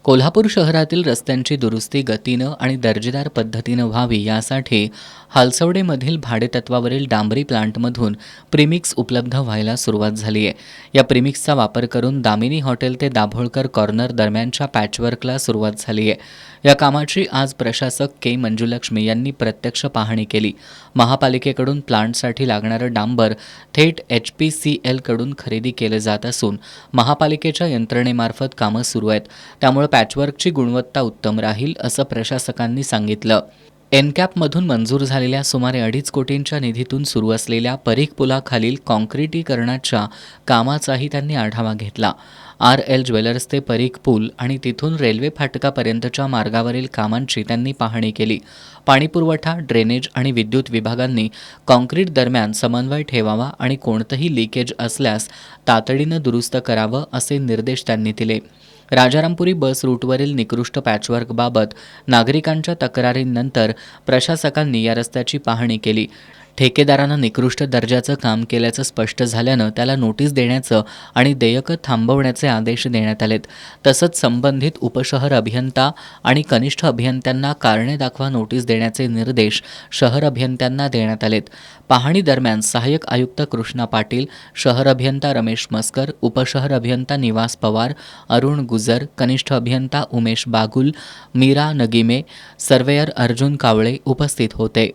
कोल्हापूर शहरातील रस्त्यांची दुरुस्ती गतीनं आणि दर्जेदार पद्धतीनं व्हावी यासाठी हालसवडेमधील भाडेतत्वावरील डांबरी प्लांटमधून प्रीमिक्स उपलब्ध व्हायला सुरुवात झाली आहे. या प्रीमिक्सचा वापर करून दामिनी हॉटेल ते दाभोळकर कॉर्नर दरम्यानच्या पॅचवर्कला सुरुवात झाली आहे. या कामाची आज प्रशासक के मंजुलक्ष्मी यांनी प्रत्यक्ष पाहणी केली. महापालिकेकडून प्लांटसाठी लागणारं डांबर थेट HPCL कडून खरेदी केलं जात असून महापालिकेच्या यंत्रणेमार्फत कामं सुरू आहेत. त्यामुळे पॅचवर्कची गुणवत्ता उत्तम राहील असं प्रशासकांनी सांगितलं. एनकॅपमधून मंजूर झालेल्या सुमारे 2.5 कोटींच्या निधीतून सुरू असलेल्या परीख पुलाखालील काँक्रिटीकरणाच्या कामाचाही त्यांनी आढावा घेतला. RL ज्वेलर्स ते परीख पूल आणि तिथून रेल्वे फाटकापर्यंतच्या मार्गावरील कामांची त्यांनी पाहणी केली. पाणीपुरवठा, ड्रेनेज आणि विद्युत विभागांनी काँक्रीट दरम्यान समन्वय ठेवावा आणि कोणतंही लिकेज असल्यास तातडीनं दुरुस्त करावं असे निर्देश त्यांनी दिले. राजारामपुरी बस रूटवरील निकृष्ट पॅचवर्कबाबत नागरिकांच्या तक्रारींनंतर प्रशासकांनी या रस्त्याची पाहणी केली. ठेकेदारानं निकृष्ट दर्जाचं काम केल्याचं स्पष्ट झाल्यानं त्याला नोटीस देण्याचं आणि देयकं थांबवण्याचे आदेश देण्यात आलेत. तसंच संबंधित उपशहर अभियंता आणि कनिष्ठ अभियंत्यांना कारणे दाखवा नोटीस देण्याचे निर्देश शहर अभियंत्यांना देण्यात आलेत. पाहणी दरम्यान सहाय्यक आयुक्त कृष्णा पाटील, शहर अभियंता रमेश मस्कर, उपशहर अभियंता निवास पवार, अरुण गुजर, कनिष्ठ अभियंता उमेश बागुल, मीरा नगीमे, सर्वेयर अर्जुन कावळे उपस्थित होते.